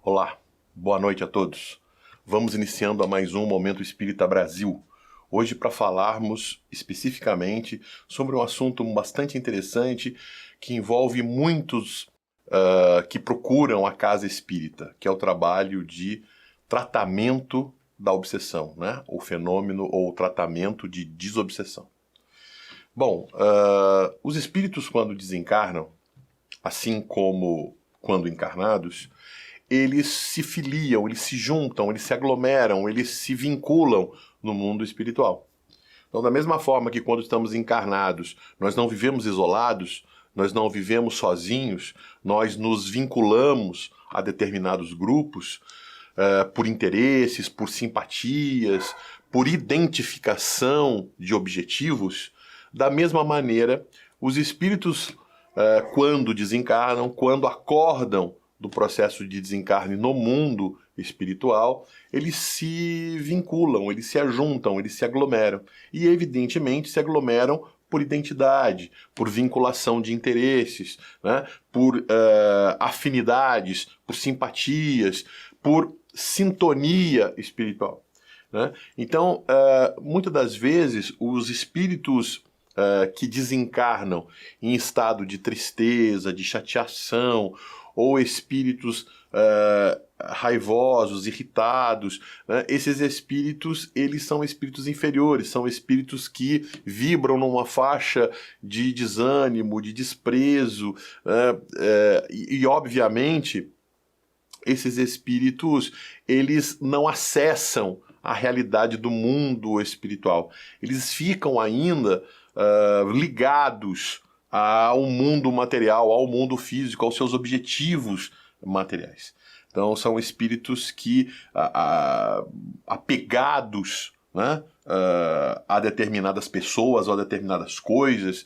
Olá, boa noite a todos. Vamos iniciando a mais um Momento Espírita Brasil. Hoje para falarmos especificamente sobre um assunto bastante interessante que envolve muitos que procuram a casa espírita, que é o trabalho de tratamento da obsessão, né? O fenômeno ou o tratamento de desobsessão. Bom, os espíritos quando desencarnam, assim como quando encarnados, eles se filiam, eles se juntam, eles se aglomeram, eles se vinculam no mundo espiritual. Então, da mesma forma que quando estamos encarnados, nós não vivemos isolados, nós não vivemos sozinhos, nós nos vinculamos a determinados grupos por interesses, por simpatias, por identificação de objetivos. Da mesma maneira, os espíritos, quando desencarnam, quando acordam do processo de desencarne no mundo espiritual, eles se vinculam, eles se ajuntam, eles se aglomeram. E, evidentemente, se aglomeram por identidade, por vinculação de interesses, né? Por afinidades, por simpatias, por sintonia espiritual, né? Então, muitas das vezes, os espíritos que desencarnam em estado de tristeza, de chateação, ou espíritos raivosos, irritados, né? Esses espíritos, eles são espíritos inferiores, são espíritos que vibram numa faixa de desânimo, de desprezo, e obviamente, esses espíritos, eles não acessam a realidade do mundo espiritual. Eles ficam ainda ligados ao mundo material, ao mundo físico, aos seus objetivos materiais. Então são espíritos que, apegados, né, a determinadas pessoas ou a determinadas coisas,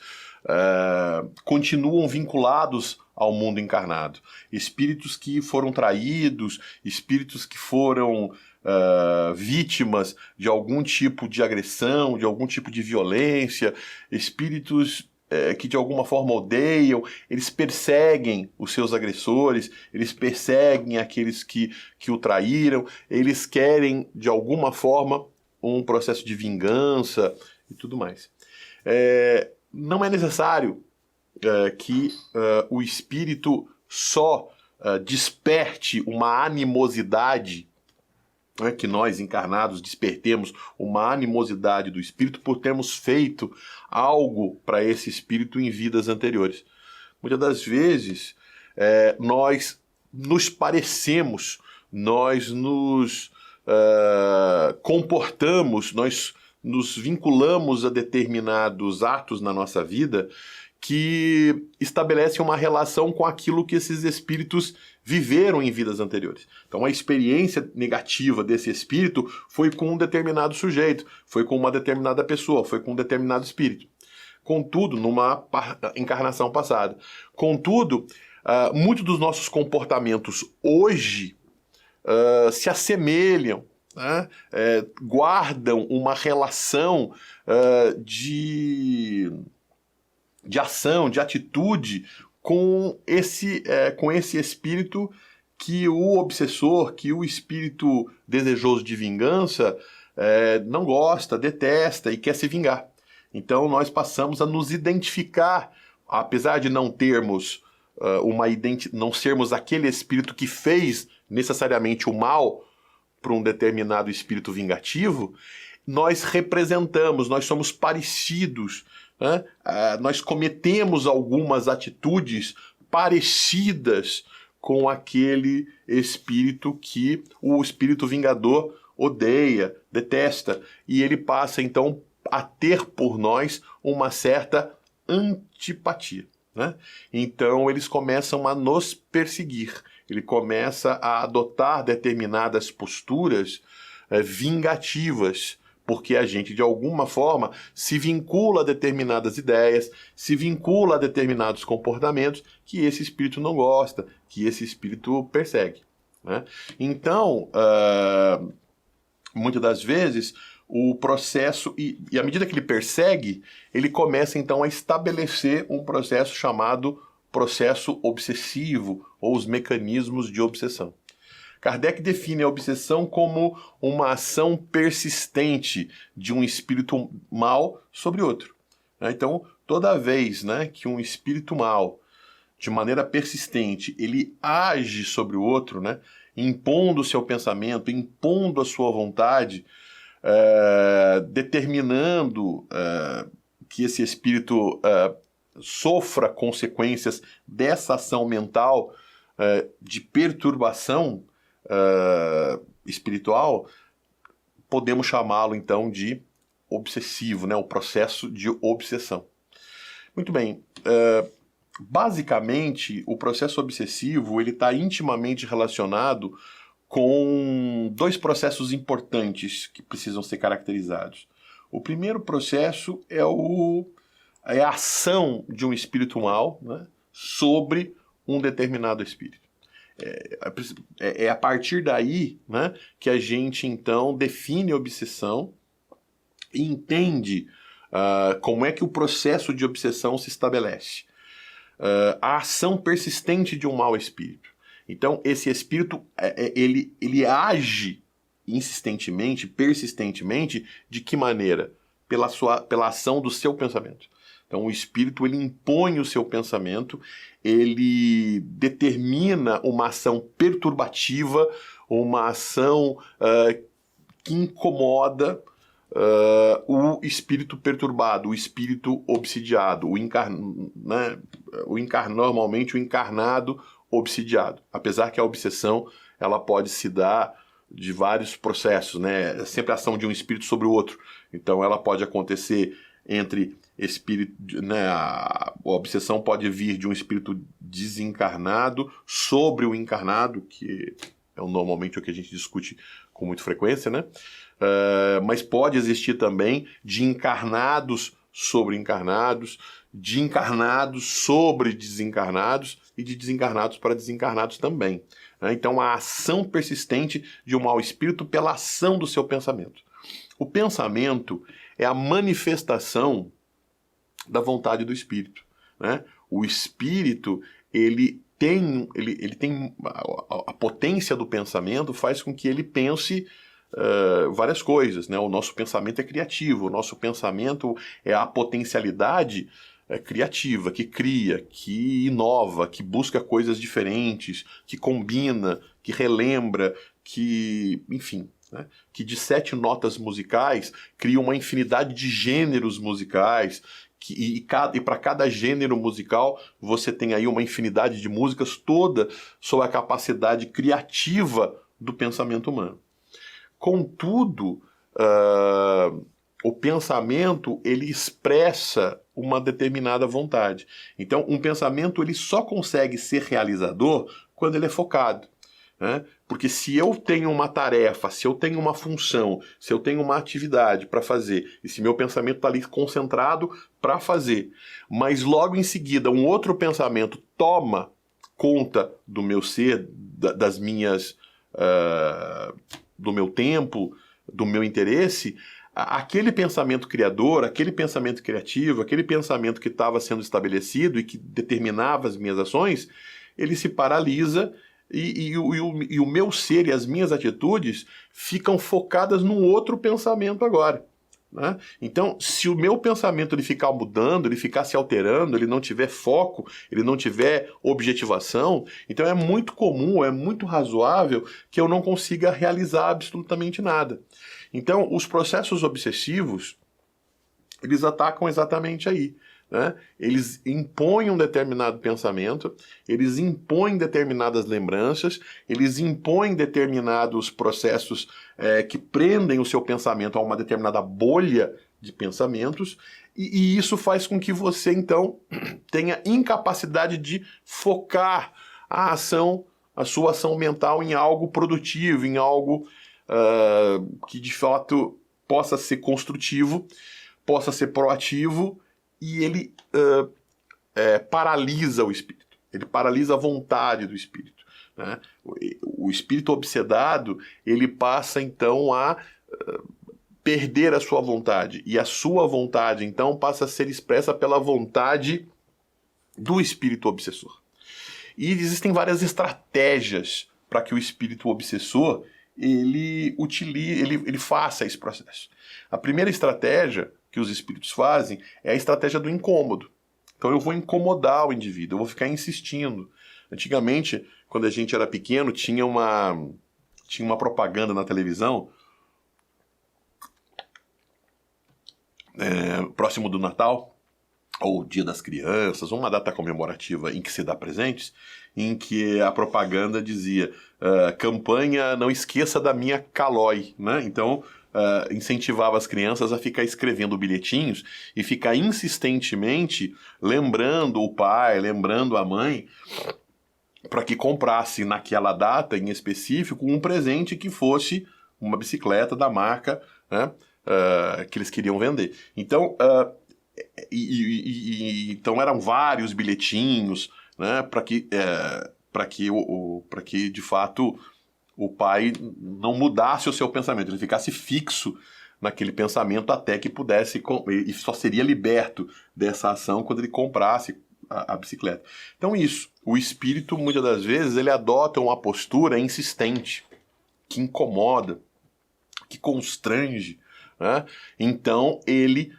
continuam vinculados ao mundo encarnado. Espíritos que foram traídos, espíritos que foram vítimas de algum tipo de agressão, de algum tipo de violência, espíritos que de alguma forma odeiam, eles perseguem os seus agressores, eles perseguem aqueles que o traíram, eles querem de alguma forma um processo de vingança e tudo mais. Não é necessário que o espírito só desperte uma animosidade, que nós encarnados despertemos uma animosidade do espírito por termos feito algo para esse espírito em vidas anteriores. Muitas das vezes nós nos parecemos, nós nos comportamos, nós nos vinculamos a determinados atos na nossa vida que estabelecem uma relação com aquilo que esses espíritos viveram em vidas anteriores. Então a experiência negativa desse espírito foi com um determinado sujeito, foi com uma determinada pessoa, foi com um determinado espírito. Contudo, numa encarnação passada. Contudo, muitos dos nossos comportamentos hoje se assemelham, né? Guardam uma relação de ação, de atitude com esse espírito que o obsessor, que o espírito desejoso de vingança não gosta, detesta e quer se vingar. Então nós passamos a nos identificar, apesar de não termos não sermos aquele espírito que fez necessariamente o mal para um determinado espírito vingativo, nós representamos, nós somos parecidos, né? Nós cometemos algumas atitudes parecidas com aquele espírito que o espírito vingador odeia, detesta, e ele passa então a ter por nós uma certa antipatia, né? Então eles começam a nos perseguir, ele começa a adotar determinadas posturas vingativas, porque a gente, de alguma forma, se vincula a determinadas ideias, se vincula a determinados comportamentos que esse espírito não gosta, que esse espírito persegue, né? Então, muitas das vezes, o processo, e à medida que ele persegue, ele começa então a estabelecer um processo chamado processo obsessivo, ou os mecanismos de obsessão. Kardec define a obsessão como uma ação persistente de um espírito mal sobre outro. Então, toda vez, né, que um espírito mal, de maneira persistente, ele age sobre o outro, né, impondo o seu pensamento, impondo a sua vontade, determinando que esse espírito sofra consequências dessa ação mental de perturbação espiritual, podemos chamá-lo então de obsessivo, né? O processo de obsessão. Muito bem, basicamente o processo obsessivo ele está intimamente relacionado com dois processos importantes que precisam ser caracterizados. O primeiro processo é a ação de um espírito mal, né, sobre um determinado espírito. É a partir daí, né, que a gente então define a obsessão e entende como é que o processo de obsessão se estabelece. A ação persistente de um mau espírito. Então, esse espírito, ele age insistentemente, persistentemente, de que maneira? Pela ação do seu pensamento. Então, o espírito, ele impõe o seu pensamento, ele determina uma ação perturbativa, uma ação que incomoda o espírito perturbado, o espírito obsidiado, normalmente o encarnado obsidiado. Apesar que a obsessão ela pode se dar de vários processos, né? É sempre a ação de um espírito sobre o outro. Então ela pode acontecer entre espírito, né? A obsessão pode vir de um espírito desencarnado sobre o encarnado, que é normalmente o que a gente discute com muita frequência, né? Mas pode existir também de encarnados sobre encarnados, de encarnados sobre desencarnados e de desencarnados para desencarnados também. Então, a ação persistente de um mau espírito pela ação do seu pensamento. O pensamento é a manifestação da vontade do espírito, né? O espírito, ele tem a potência do pensamento faz com que ele pense várias coisas, né? O nosso pensamento é criativo, o nosso pensamento é a potencialidade criativa, que cria, que inova, que busca coisas diferentes, que combina, que relembra, que, enfim, né? Que de 7 notas musicais cria uma infinidade de gêneros musicais, e para cada gênero musical você tem aí uma infinidade de músicas, toda sob a capacidade criativa do pensamento humano. Contudo, o pensamento ele expressa uma determinada vontade. Então, um pensamento ele só consegue ser realizador quando ele é focado, né? Porque se eu tenho uma tarefa, se eu tenho uma função, se eu tenho uma atividade para fazer, e se meu pensamento está ali concentrado para fazer, mas logo em seguida um outro pensamento toma conta do meu ser, das minhas... do meu tempo, do meu interesse, aquele pensamento criador, aquele pensamento criativo, aquele pensamento que estava sendo estabelecido e que determinava as minhas ações, ele se paralisa e o meu ser e as minhas atitudes ficam focadas num outro pensamento agora, né? Então, se o meu pensamento ele ficar mudando, ele ficar se alterando, ele não tiver foco, ele não tiver objetivação, então é muito comum, é muito razoável que eu não consiga realizar absolutamente nada. Então, os processos obsessivos, eles atacam exatamente aí, né? Eles impõem um determinado pensamento, eles impõem determinadas lembranças, eles impõem determinados processos que prendem o seu pensamento a uma determinada bolha de pensamentos, e isso faz com que você, então, tenha incapacidade de focar a sua ação mental em algo produtivo, em algo que, de fato, possa ser construtivo, possa ser proativo, e ele paralisa o espírito, ele paralisa a vontade do espírito, né? O espírito obsedado, ele passa então a perder a sua vontade, e a sua vontade então passa a ser expressa pela vontade do espírito obsessor. E existem várias estratégias para que o espírito obsessor ele faça esse processo. A primeira estratégia que os espíritos fazem é a estratégia do incômodo. Então eu vou incomodar o indivíduo, eu vou ficar insistindo. Antigamente, quando a gente era pequeno, tinha uma propaganda na televisão, próximo do Natal, ou Dia das Crianças, uma data comemorativa em que se dá presentes, em que a propaganda dizia campanha Não Esqueça da Minha Calói, né? Então incentivava as crianças a ficar escrevendo bilhetinhos e ficar insistentemente lembrando o pai, lembrando a mãe, para que comprasse naquela data em específico um presente que fosse uma bicicleta da marca, né, que eles queriam vender. Então, então eram vários bilhetinhos, né, para que de fato o pai não mudasse o seu pensamento, ele ficasse fixo naquele pensamento até que pudesse, e só seria liberto dessa ação quando ele comprasse a bicicleta. Então isso, o espírito muitas das vezes ele adota uma postura insistente, que incomoda, que constrange, né? Então ele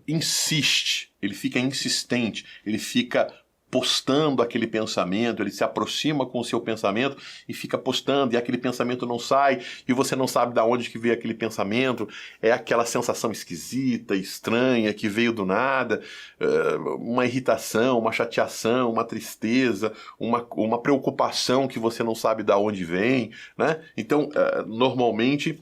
insiste, ele fica insistente, ele fica postando aquele pensamento, ele se aproxima com o seu pensamento e fica postando, e aquele pensamento não sai, e você não sabe de onde que veio aquele pensamento, é aquela sensação esquisita, estranha, que veio do nada, uma irritação, uma chateação, uma tristeza, uma preocupação que você não sabe de onde vem, né? Então, normalmente,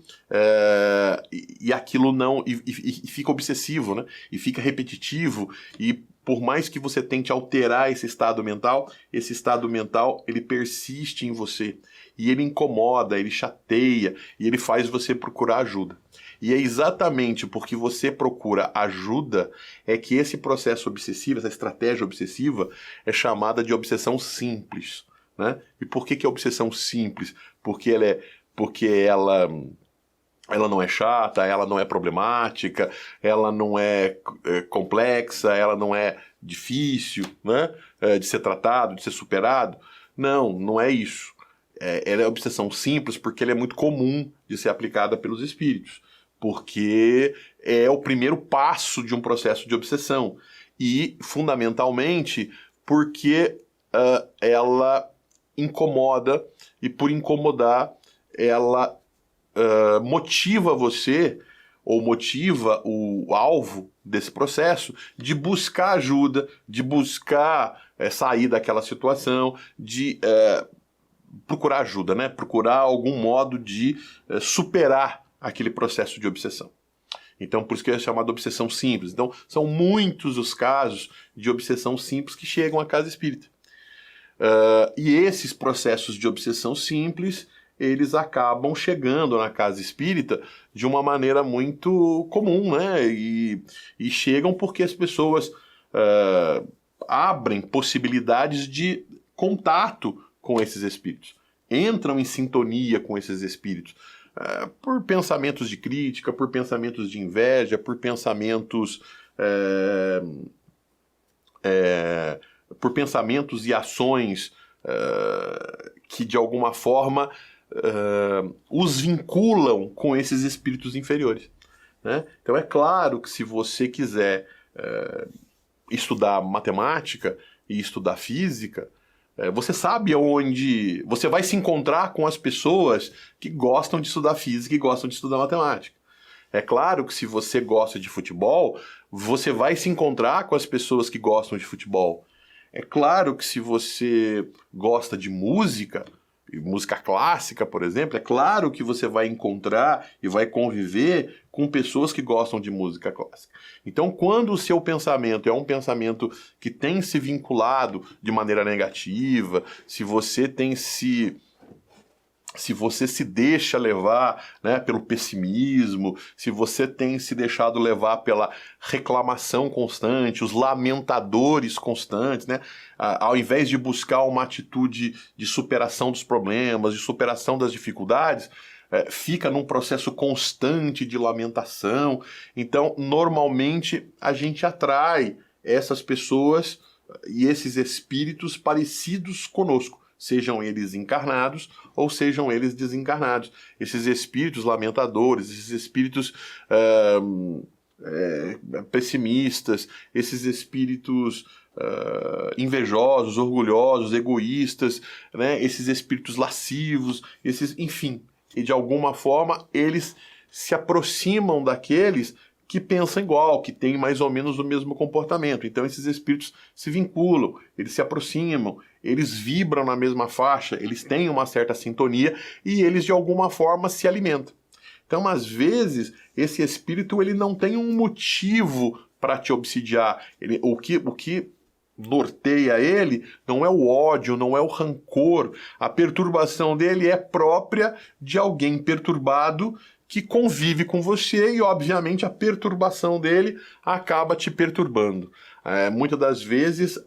e aquilo não, e fica obsessivo, né? E fica repetitivo, e por mais que você tente alterar esse estado mental ele persiste em você. E ele incomoda, ele chateia, e ele faz você procurar ajuda. E é exatamente porque você procura ajuda é que esse processo obsessivo, essa estratégia obsessiva, é chamada de obsessão simples, né? E por que é obsessão simples? Porque ela não é chata, ela não é problemática, ela não é complexa, ela não é difícil, né, de ser tratado, de ser superado. Não é isso. Ela é obsessão simples porque ela é muito comum de ser aplicada pelos espíritos, porque é o primeiro passo de um processo de obsessão e, fundamentalmente, porque ela incomoda e, por incomodar, ela motiva você, ou motiva o alvo desse processo, de buscar ajuda, de buscar sair daquela situação, de procurar ajuda, né? Procurar algum modo de superar aquele processo de obsessão. Então, por isso que é chamado de obsessão simples. Então, são muitos os casos de obsessão simples que chegam à casa espírita. E esses processos de obsessão simples eles acabam chegando na casa espírita de uma maneira muito comum, né? E chegam porque as pessoas abrem possibilidades de contato com esses espíritos, entram em sintonia com esses espíritos, por pensamentos de crítica, por pensamentos de inveja, por pensamentos e ações que de alguma forma os vinculam com esses espíritos inferiores, né? Então é claro que se você quiser estudar matemática e estudar física, você sabe onde você vai se encontrar com as pessoas que gostam de estudar física e gostam de estudar matemática. É claro que se você gosta de futebol, você vai se encontrar com as pessoas que gostam de futebol. É claro que se você gosta de música clássica, por exemplo, é claro que você vai encontrar e vai conviver com pessoas que gostam de música clássica. Então, quando o seu pensamento é um pensamento que tem se vinculado de maneira negativa, se você se deixa levar, né, pelo pessimismo, se você tem se deixado levar pela reclamação constante, os lamentadores constantes, né, ao invés de buscar uma atitude de superação dos problemas, de superação das dificuldades, fica num processo constante de lamentação. Então, normalmente, a gente atrai essas pessoas e esses espíritos parecidos conosco. sejam eles encarnados ou sejam eles desencarnados. Esses espíritos lamentadores, esses espíritos pessimistas, esses espíritos invejosos, orgulhosos, egoístas, né? Esses espíritos lascivos, enfim, e de alguma forma eles se aproximam daqueles que pensam igual, que têm mais ou menos o mesmo comportamento. Então esses espíritos se vinculam, eles se aproximam, eles vibram na mesma faixa, eles têm uma certa sintonia e eles de alguma forma se alimentam. Então, às vezes, esse espírito ele não tem um motivo para te obsidiar. O que norteia ele não é o ódio, não é o rancor. A perturbação dele é própria de alguém perturbado que convive com você e, obviamente, a perturbação dele acaba te perturbando. Muitas das vezes,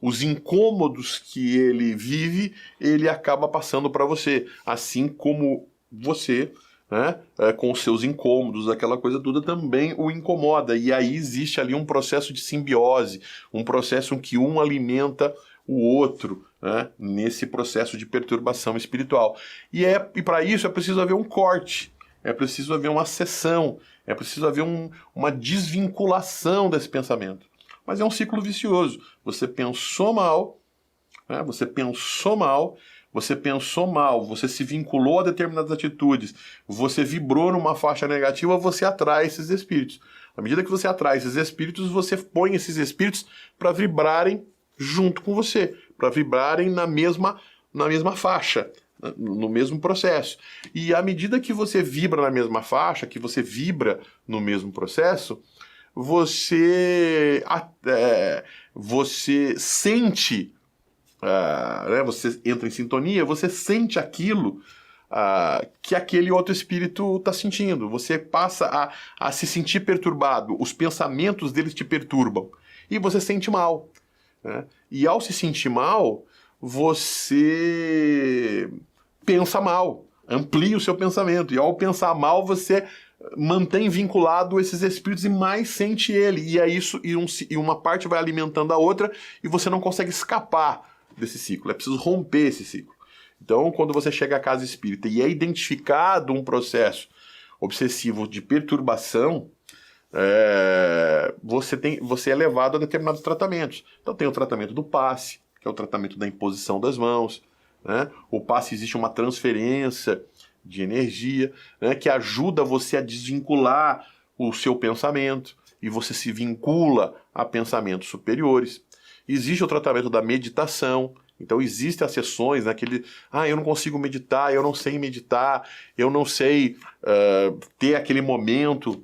os incômodos que ele vive, ele acaba passando para você, assim como você, né, com os seus incômodos, aquela coisa toda também o incomoda. E aí existe ali um processo de simbiose, um processo em que um alimenta o outro, né, nesse processo de perturbação espiritual. E para isso é preciso haver um corte. É preciso haver uma cessão, é preciso haver uma desvinculação desse pensamento. Mas é um ciclo vicioso. Você pensou mal, né? Você se vinculou a determinadas atitudes, você vibrou numa faixa negativa, você atrai esses espíritos. À medida que você atrai esses espíritos, você põe esses espíritos para vibrarem junto com você, para vibrarem na mesma faixa, no mesmo processo. E à medida que você vibra na mesma faixa, que você vibra no mesmo processo, você sente, né, você entra em sintonia, você sente aquilo que aquele outro espírito está sentindo. Você passa a se sentir perturbado, os pensamentos deles te perturbam, e você sente mal, né? E ao se sentir mal, você pensa mal, amplia o seu pensamento, e ao pensar mal você mantém vinculado esses espíritos e mais sente ele, e é isso, e uma parte vai alimentando a outra e você não consegue escapar desse ciclo, é preciso romper esse ciclo. Então, quando você chega à casa espírita e é identificado um obsessivo de perturbação, você é levado a determinados tratamentos. Então tem o tratamento do passe, que é o tratamento da imposição das mãos, né? O passe, existe uma transferência de energia, né, que ajuda você a desvincular o seu pensamento e você se vincula a pensamentos superiores. Existe o tratamento da meditação. Então existem as sessões, né, eu não consigo meditar, eu não sei meditar, eu não sei ter aquele momento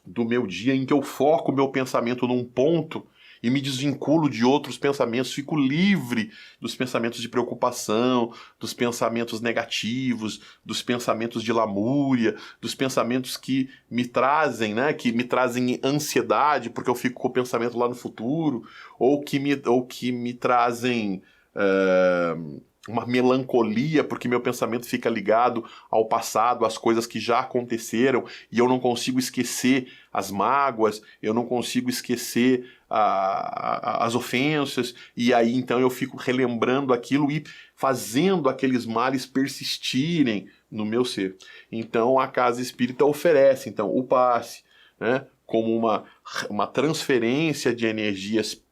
do meu dia em que eu foco o meu pensamento num ponto e me desvinculo de outros pensamentos, fico livre dos pensamentos de preocupação, dos pensamentos negativos, dos pensamentos de lamúria, dos pensamentos que me trazem, né, ansiedade, porque eu fico com o pensamento lá no futuro, ou que me trazem uma melancolia, porque meu pensamento fica ligado ao passado, às coisas que já aconteceram, e eu não consigo esquecer as mágoas, eu não consigo esquecer as ofensas, e aí então eu fico relembrando aquilo e fazendo aqueles males persistirem no meu ser. Então a casa espírita oferece então o passe, né, como uma transferência de energias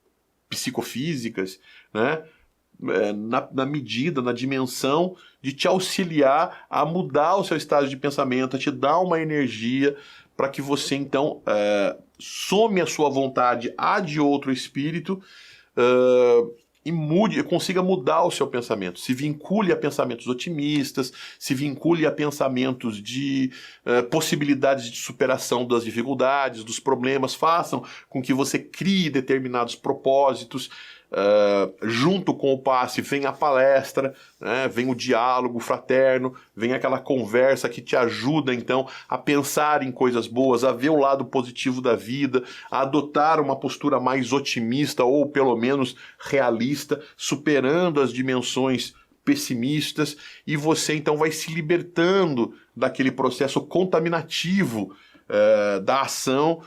psicofísicas, né, na medida, na dimensão de te auxiliar a mudar o seu estado de pensamento, a te dar uma energia para que você então some a sua vontade à de outro espírito e consiga mudar o seu pensamento, se vincule a pensamentos otimistas, se vincule a pensamentos de possibilidades de superação das dificuldades, dos problemas, façam com que você crie determinados propósitos. Junto com o passe vem a palestra, né, vem o diálogo fraterno, vem aquela conversa que te ajuda então a pensar em coisas boas, a ver o lado positivo da vida, a adotar uma postura mais otimista ou pelo menos realista, superando as dimensões pessimistas, e você então vai se libertando daquele processo contaminativo da ação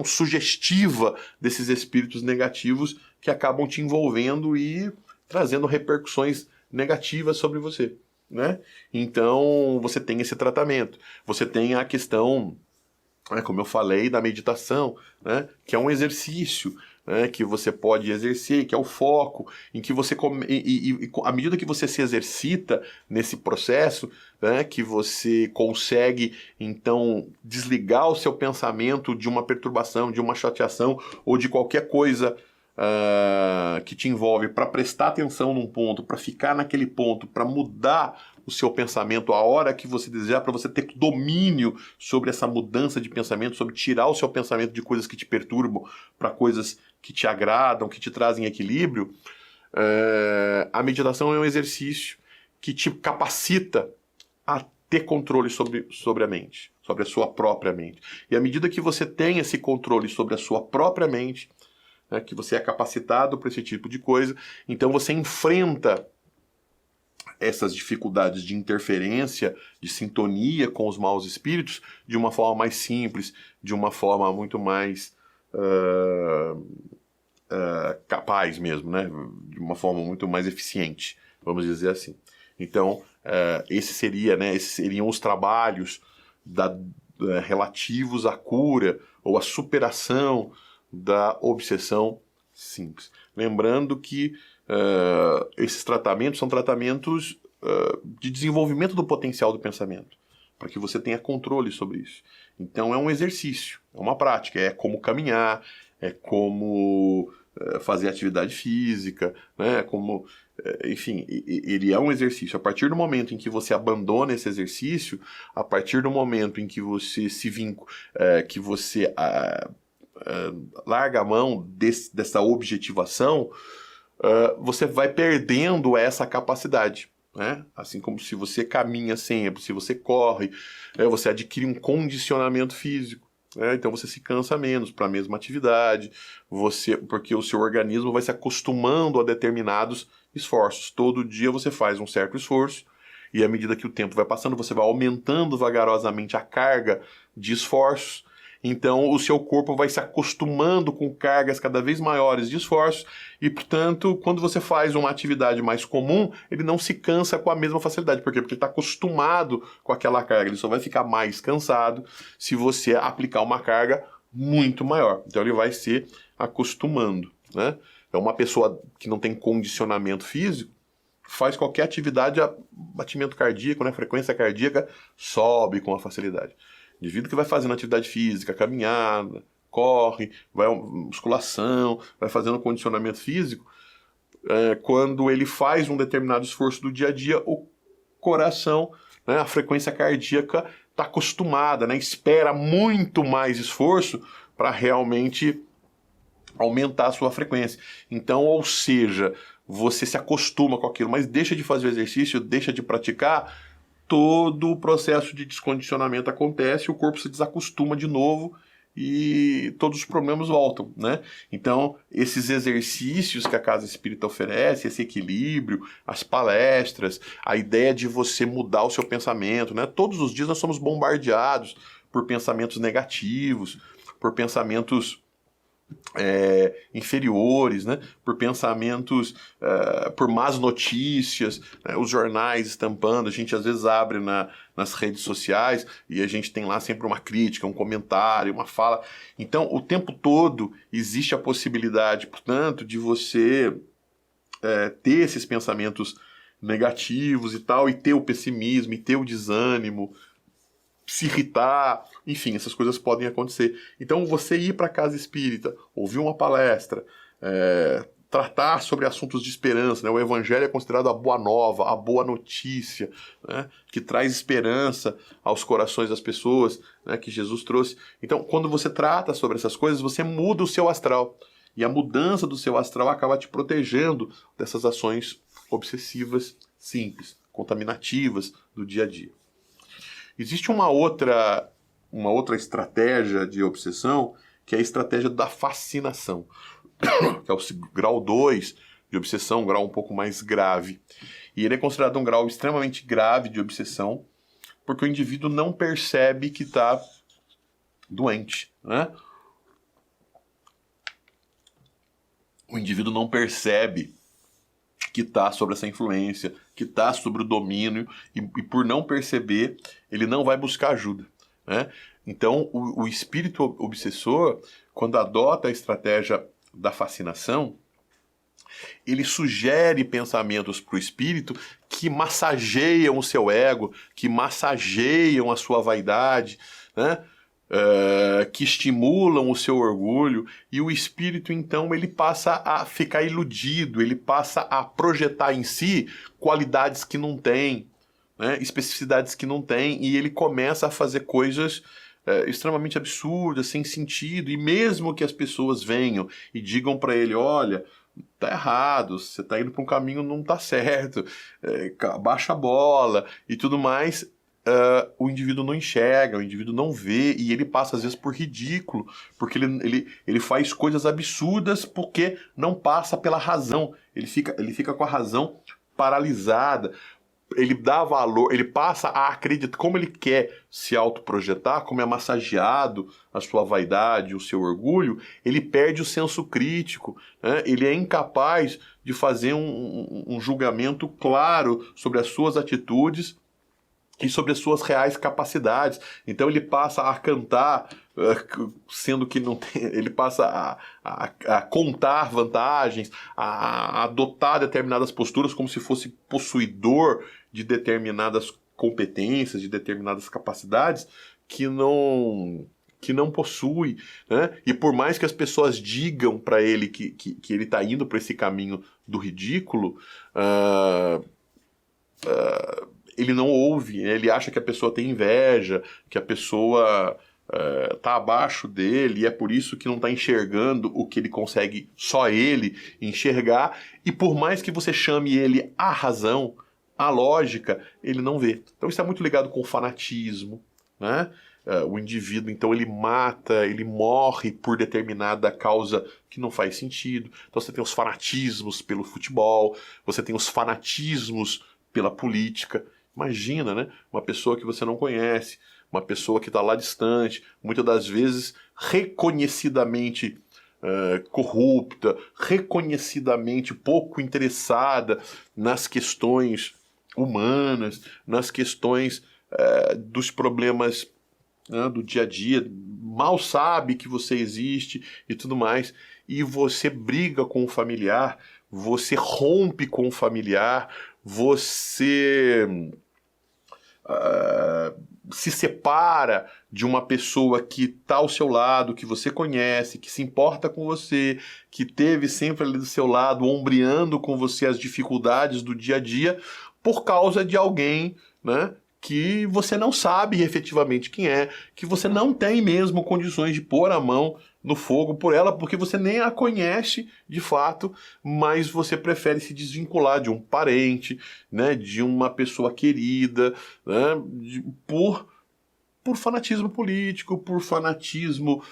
sugestiva desses espíritos negativos que acabam te envolvendo e trazendo repercussões negativas sobre você, né? Então, você tem esse tratamento. Você tem a questão, como eu falei, da meditação, né? Que é um exercício, né? Que você pode exercer, que é o foco, em que você à medida que você se exercita nesse processo, né? Que você consegue então desligar o seu pensamento de uma perturbação, de uma chateação ou de qualquer coisa que te envolve, para prestar atenção num ponto, para ficar naquele ponto, para mudar o seu pensamento a hora que você desejar, para você ter domínio sobre essa mudança de pensamento, sobre tirar o seu pensamento de coisas que te perturbam para coisas que te agradam, que te trazem equilíbrio. A meditação é um exercício que te capacita a ter controle sobre a mente, sobre a sua própria mente. E à medida que você tem esse controle sobre a sua própria mente, né, que você é capacitado para esse tipo de coisa, então você enfrenta essas dificuldades de interferência, de sintonia com os maus espíritos, de uma forma mais simples, de uma forma muito mais capaz mesmo, né? De uma forma muito mais eficiente, vamos dizer assim. Então, esses seriam os trabalhos relativos à cura ou à superação da obsessão simples. Lembrando que esses tratamentos são tratamentos de desenvolvimento do potencial do pensamento, para que você tenha controle sobre isso. Então é um exercício, é uma prática, é como caminhar, é como fazer atividade física, né? Como, enfim, ele é um exercício. A partir do momento em que você abandona esse exercício, a partir do momento em que você que você larga a mão dessa objetivação, você vai perdendo essa capacidade, né? Assim como se você caminha sempre, se você corre, você adquire um condicionamento físico, né? Então você se cansa menos para a mesma atividade, porque o seu organismo vai se acostumando a determinados esforços. Todo dia você faz um certo esforço, e à medida que o tempo vai passando, você vai aumentando vagarosamente a carga de esforços. Então o seu corpo vai se acostumando com cargas cada vez maiores de esforços e, portanto, quando você faz uma atividade mais comum, ele não se cansa com a mesma facilidade. Por quê? Porque ele está acostumado com aquela carga. Ele só vai ficar mais cansado se você aplicar uma carga muito maior. Então ele vai se acostumando, né? Então uma pessoa que não tem condicionamento físico faz qualquer atividade, batimento cardíaco, né? Frequência cardíaca sobe com a facilidade. O indivíduo que vai fazendo atividade física, caminhada, corre, vai musculação, vai fazendo condicionamento físico, quando ele faz um determinado esforço do dia a dia, o coração, né, a frequência cardíaca está acostumada, né, espera muito mais esforço para realmente aumentar a sua frequência. Então, ou seja, você se acostuma com aquilo, mas deixa de fazer o exercício, deixa de praticar, todo o processo de descondicionamento acontece, o corpo se desacostuma de novo e todos os problemas voltam, né? Então, esses exercícios que a Casa Espírita oferece, esse equilíbrio, as palestras, a ideia de você mudar o seu pensamento, né? Todos os dias nós somos bombardeados por pensamentos negativos, por pensamentos inferiores, né? Por pensamentos, por más notícias, né? Os jornais estampando, a gente às vezes abre nas redes sociais e a gente tem lá sempre uma crítica, um comentário, uma fala. Então, o tempo todo existe a possibilidade, portanto, de você ter esses pensamentos negativos e tal, e ter o pessimismo, e ter o desânimo, se irritar, enfim, essas coisas podem acontecer. Então, você ir para a casa espírita, ouvir uma palestra, tratar sobre assuntos de esperança, né? O evangelho é considerado a boa nova, a boa notícia, né? Que traz esperança aos corações das pessoas, né? Que Jesus trouxe. Então, quando você trata sobre essas coisas, você muda o seu astral. E a mudança do seu astral acaba te protegendo dessas ações obsessivas simples, contaminativas do dia a dia. Existe uma outra estratégia de obsessão, que é a estratégia da fascinação, que é o grau 2 de obsessão, um grau um pouco mais grave. E ele é considerado um grau extremamente grave de obsessão, porque o indivíduo não percebe que está doente, né? O indivíduo não percebe que está sobre essa influência, que está sobre o domínio, e por não perceber, ele não vai buscar ajuda, né? Então, o espírito obsessor, quando adota a estratégia da fascinação, ele sugere pensamentos para o espírito que massageiam o seu ego, que massageiam a sua vaidade, né? Que estimulam o seu orgulho, e o espírito então ele passa a ficar iludido, ele passa a projetar em si qualidades que não tem, né? Especificidades que não tem, e ele começa a fazer coisas extremamente absurdas, sem sentido, e mesmo que as pessoas venham e digam para ele, olha, tá errado, você tá indo para um caminho não tá certo, baixa a bola e tudo mais, o indivíduo não enxerga, o indivíduo não vê, e ele passa às vezes por ridículo, porque ele faz coisas absurdas porque não passa pela razão, ele fica com a razão paralisada, ele dá valor, ele passa a acreditar, como ele quer se autoprojetar, como é massageado a sua vaidade, o seu orgulho, ele perde o senso crítico, né? Ele é incapaz de fazer um julgamento claro sobre as suas atitudes e sobre as suas reais capacidades. Então ele passa a cantar, sendo que não tem, ele passa a contar vantagens, a adotar determinadas posturas como se fosse possuidor de determinadas competências, de determinadas capacidades que não possui, né? E por mais que as pessoas digam para ele que ele está indo para esse caminho do ridículo, ele não ouve, né? Ele acha que a pessoa tem inveja, que a pessoa está abaixo dele, e é por isso que não está enxergando o que ele consegue só ele enxergar, e por mais que você chame ele à razão, à lógica, ele não vê. Então isso é muito ligado com o fanatismo, né? O indivíduo, então, ele mata, ele morre por determinada causa que não faz sentido. Então você tem os fanatismos pelo futebol, você tem os fanatismos pela política. Imagina, né? Uma pessoa que você não conhece, uma pessoa que está lá distante, muitas das vezes reconhecidamente corrupta, reconhecidamente pouco interessada nas questões humanas, nas questões dos problemas, né, do dia a dia, mal sabe que você existe e tudo mais, e você briga com o familiar, você rompe com o familiar, você se separa de uma pessoa que está ao seu lado, que você conhece, que se importa com você, que teve sempre ali do seu lado, ombreando com você as dificuldades do dia a dia, por causa de alguém, né, que você não sabe efetivamente quem é, que você não tem mesmo condições de pôr a mão no fogo por ela, porque você nem a conhece de fato, mas você prefere se desvincular de um parente, né, de uma pessoa querida, né, por fanatismo político, por fanatismo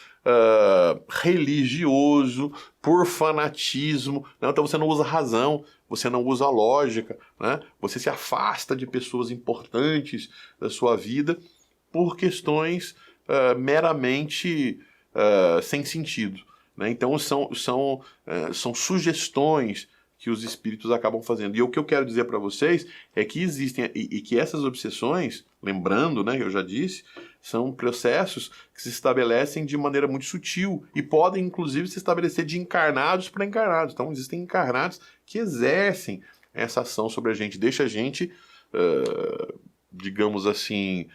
religioso, por fanatismo, né? Então você não usa razão, você não usa lógica, né? Você se afasta de pessoas importantes da sua vida por questões meramente sem sentido, né? Então são sugestões que os espíritos acabam fazendo. E o que eu quero dizer para vocês é que existem, e que essas obsessões, lembrando, né, que eu já disse, são processos que se estabelecem de maneira muito sutil e podem, inclusive, se estabelecer de encarnados para encarnados. Então, existem encarnados que exercem essa ação sobre a gente, deixa a gente, digamos assim,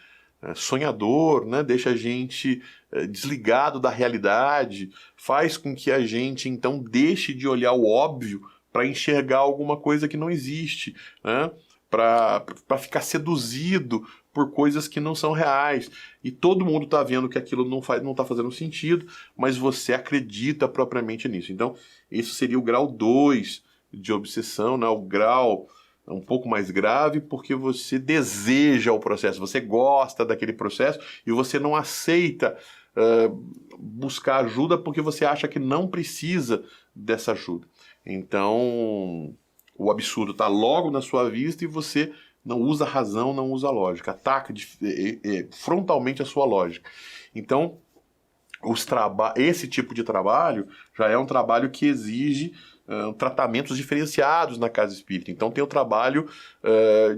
sonhador, né? Deixa a gente desligado da realidade, faz com que a gente, então, deixe de olhar o óbvio para enxergar alguma coisa que não existe, né? Para ficar seduzido por coisas que não são reais. E todo mundo está vendo que aquilo não está fazendo sentido, mas você acredita propriamente nisso. Então, isso seria o grau 2 de obsessão, né? O grau um pouco mais grave, porque você deseja o processo, você gosta daquele processo e você não aceita buscar ajuda porque você acha que não precisa dessa ajuda. Então, o absurdo está logo na sua vista e você não usa razão, não usa lógica, ataca frontalmente a sua lógica. Então, esse tipo de trabalho já é um trabalho que exige tratamentos diferenciados na casa espírita. Então tem o trabalho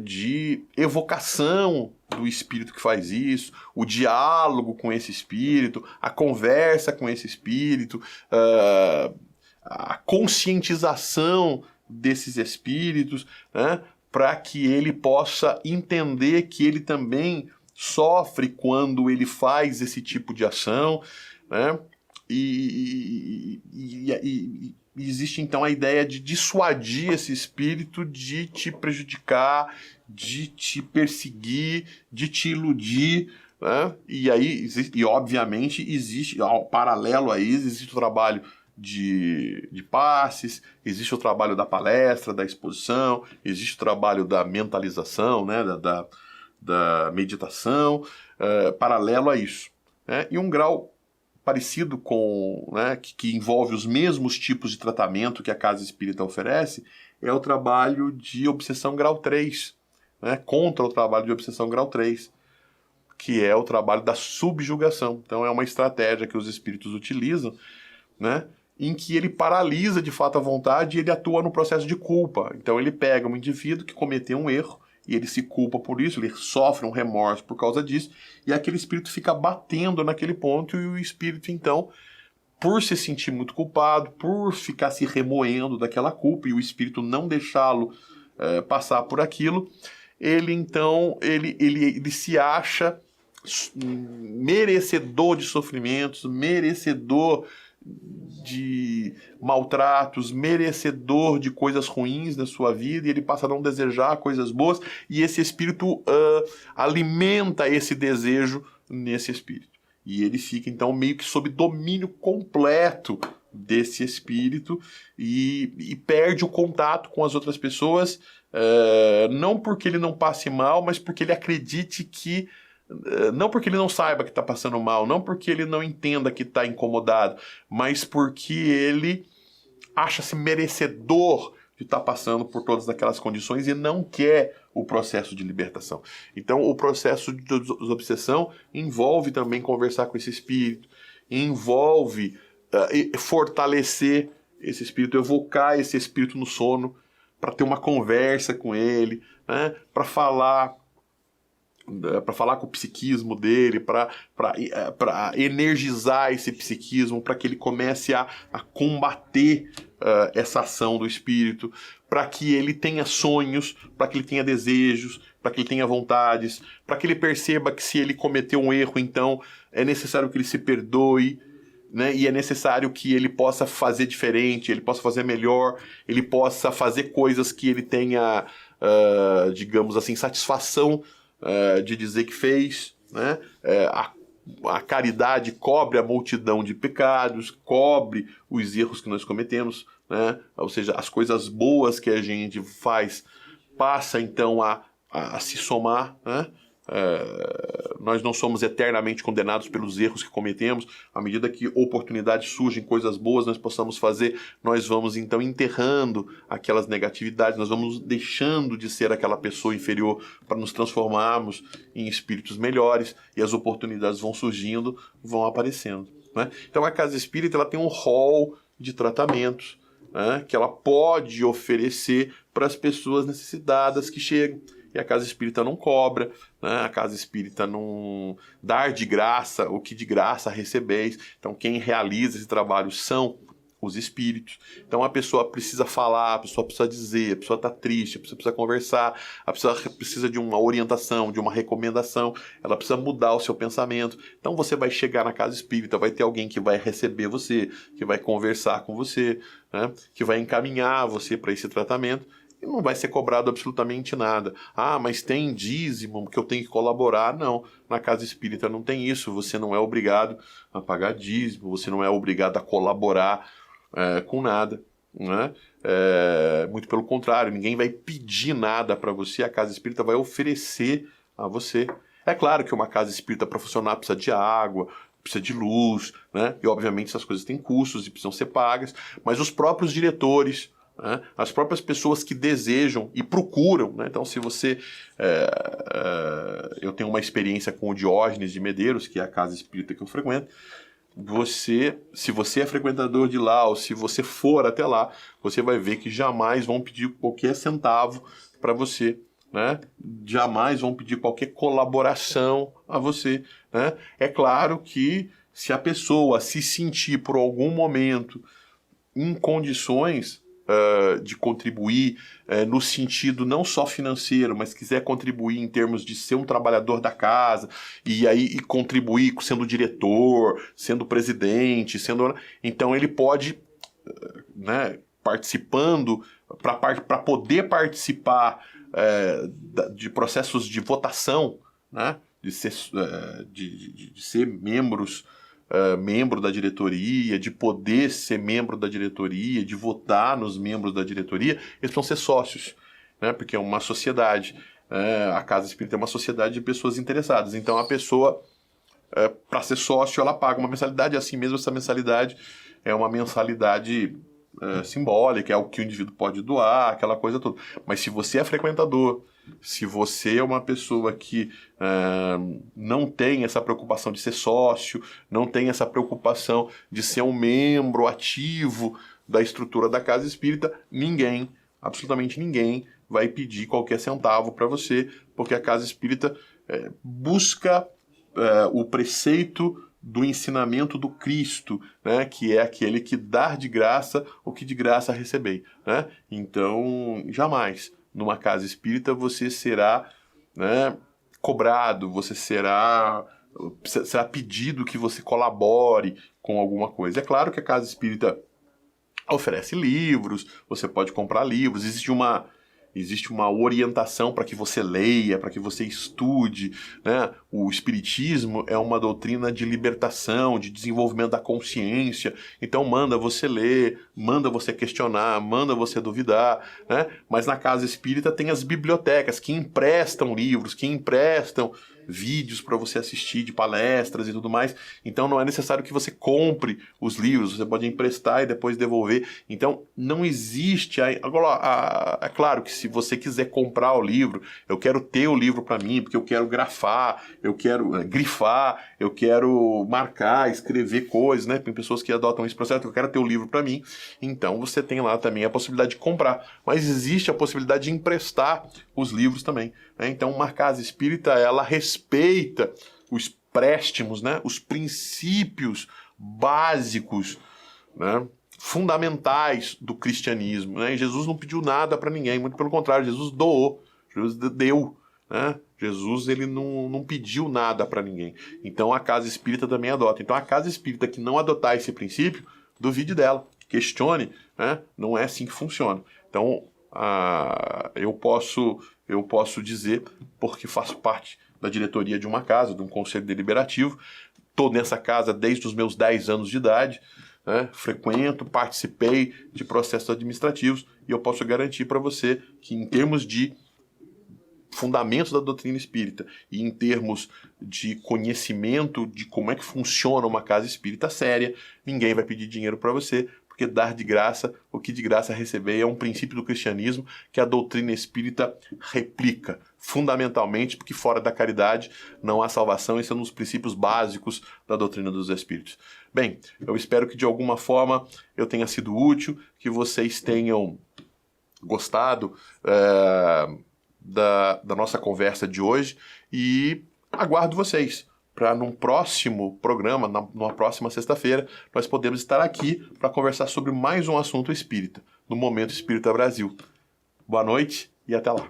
de evocação do espírito que faz isso, o diálogo com esse espírito, a conversa com esse espírito, a conscientização desses espíritos, né, para que ele possa entender que ele também sofre quando ele faz esse tipo de ação, né? E existe então a ideia de dissuadir esse espírito de te prejudicar, de te perseguir, de te iludir, né? E aí, obviamente, existe, ao paralelo a isso, existe o trabalho de passes, existe o trabalho da palestra, da exposição, existe o trabalho da mentalização, né? da meditação, paralelo a isso, né? E um grau parecido com, né, que envolve os mesmos tipos de tratamento que a Casa Espírita oferece, é o trabalho de obsessão grau 3, né, contra o trabalho de obsessão grau 3, que é o trabalho da subjugação. Então é uma estratégia que os espíritos utilizam, né, em que ele paralisa de fato a vontade e ele atua no processo de culpa. Então ele pega um indivíduo que cometeu um erro, e ele se culpa por isso, ele sofre um remorso por causa disso, e aquele espírito fica batendo naquele ponto, e o espírito, então, por se sentir muito culpado, por ficar se remoendo daquela culpa, e o espírito não deixá-lo passar por aquilo, ele, então, ele se acha merecedor de sofrimentos, merecedor de maltratos, merecedor de coisas ruins na sua vida, e ele passa a não desejar coisas boas, e esse espírito alimenta esse desejo nesse espírito. E ele fica, então, meio que sob domínio completo desse espírito e perde o contato com as outras pessoas, não porque ele não passe mal, mas porque ele acredite que não porque ele não saiba que está passando mal, não porque ele não entenda que está incomodado, mas porque ele acha-se merecedor de estar passando por todas aquelas condições e não quer o processo de libertação. Então, o processo de desobsessão envolve também conversar com esse espírito, envolve fortalecer esse espírito, evocar esse espírito no sono, para ter uma conversa com ele, né, para falar com o psiquismo dele, para energizar esse psiquismo, para que ele comece a combater essa ação do espírito, para que ele tenha sonhos, para que ele tenha desejos, para que ele tenha vontades, para que ele perceba que se ele cometeu um erro, então é necessário que ele se perdoe, né? E é necessário que ele possa fazer diferente, ele possa fazer melhor, ele possa fazer coisas que ele tenha, digamos assim, satisfação de dizer que fez, né? A caridade cobre a multidão de pecados, cobre os erros que nós cometemos, né? Ou seja, as coisas boas que a gente faz passa então a se somar, né? Nós não somos eternamente condenados pelos erros que cometemos. À medida que oportunidades surgem, coisas boas nós possamos fazer, nós vamos então enterrando aquelas negatividades, nós vamos deixando de ser aquela pessoa inferior para nos transformarmos em espíritos melhores, e as oportunidades vão surgindo, vão aparecendo, né? Então a Casa Espírita ela tem um rol de tratamentos, né, que ela pode oferecer para as pessoas necessitadas que chegam. E a Casa Espírita não cobra, né? A Casa Espírita não dá de graça o que de graça recebeis. Então quem realiza esse trabalho são os espíritos. Então a pessoa precisa falar, a pessoa precisa dizer, a pessoa está triste, a pessoa precisa conversar, a pessoa precisa de uma orientação, de uma recomendação, ela precisa mudar o seu pensamento. Então você vai chegar na Casa Espírita, vai ter alguém que vai receber você, que vai conversar com você, né? Que vai encaminhar você para esse tratamento. E não vai ser cobrado absolutamente nada. Ah, mas tem dízimo que eu tenho que colaborar. Não, na Casa Espírita não tem isso. Você não é obrigado a pagar dízimo, você não é obrigado a colaborar com nada, né? Muito pelo contrário, ninguém vai pedir nada para você, a Casa Espírita vai oferecer a você. É claro que uma Casa Espírita para funcionar precisa de água, precisa de luz, né? E obviamente essas coisas têm custos e precisam ser pagas, mas os próprios diretores, né, as próprias pessoas que desejam e procuram, né? Então se você eu tenho uma experiência com o Diógenes de Medeiros, que é a Casa Espírita que eu frequento, se você é frequentador de lá, ou se você for até lá, você vai ver que jamais vão pedir qualquer centavo para você, né? Jamais vão pedir qualquer colaboração a você, né? É claro que se a pessoa se sentir por algum momento em condições de contribuir no sentido não só financeiro, mas quiser contribuir em termos de ser um trabalhador da casa e contribuir sendo diretor, sendo presidente, então ele pode, né, participando para poder participar de processos de votação, né, de ser membro da diretoria, de poder ser membro da diretoria, de votar nos membros da diretoria, eles precisam ser sócios, né? Porque é uma sociedade. A Casa Espírita é uma sociedade de pessoas interessadas. Então a pessoa, para ser sócio, ela paga uma mensalidade, assim mesmo essa mensalidade é uma mensalidade simbólica, é o que o indivíduo pode doar, aquela coisa toda. Mas se você é frequentador, se você é uma pessoa que não tem essa preocupação de ser sócio, não tem essa preocupação de ser um membro ativo da estrutura da Casa Espírita, ninguém, absolutamente ninguém, vai pedir qualquer centavo para você, porque a Casa Espírita busca o preceito do ensinamento do Cristo, né, que é aquele que dá de graça o que de graça recebei, né? Então, jamais numa casa espírita você será, né, cobrado, você será pedido que você colabore com alguma coisa. É claro que a casa espírita oferece livros, você pode comprar livros, existe uma orientação para que você leia, para que você estude, né? O Espiritismo é uma doutrina de libertação, de desenvolvimento da consciência, então manda você ler, manda você questionar, manda você duvidar, né? Mas na Casa Espírita tem as bibliotecas que emprestam livros, que emprestam vídeos para você assistir de palestras e tudo mais, então não é necessário que você compre os livros, você pode emprestar e depois devolver, então não existe, agora, é claro que se você quiser comprar o livro, eu quero ter o livro para mim, porque eu quero grafar, eu quero grifar, eu quero marcar, escrever coisas, né, tem pessoas que adotam esse processo, eu quero ter o livro para mim, então você tem lá também a possibilidade de comprar, mas existe a possibilidade de emprestar os livros também, né? Então uma casa espírita, ela respeita os préstimos, né? Os princípios básicos, né? Fundamentais do cristianismo, né? E Jesus não pediu nada para ninguém, muito pelo contrário, Jesus doou, Jesus deu, né? Jesus ele não pediu nada para ninguém. Então a casa espírita também adota. Então a casa espírita que não adotar esse princípio, duvide dela, questione, né? Não é assim que funciona. Então eu posso dizer, porque faço parte da diretoria de uma casa, de um conselho deliberativo, estou nessa casa desde os meus 10 anos de idade, né? Frequento, participei de processos administrativos e eu posso garantir para você que em termos de fundamentos da doutrina espírita e em termos de conhecimento de como é que funciona uma casa espírita séria, ninguém vai pedir dinheiro para você, porque dar de graça o que de graça receber é um princípio do cristianismo que a doutrina espírita replica, fundamentalmente, porque fora da caridade não há salvação, esse é um dos princípios básicos da doutrina dos espíritos. Bem, eu espero que de alguma forma eu tenha sido útil, que vocês tenham gostado da nossa conversa de hoje e aguardo vocês para num próximo programa, numa próxima sexta-feira, nós podemos estar aqui para conversar sobre mais um assunto espírita, no Momento Espírita Brasil. Boa noite e até lá.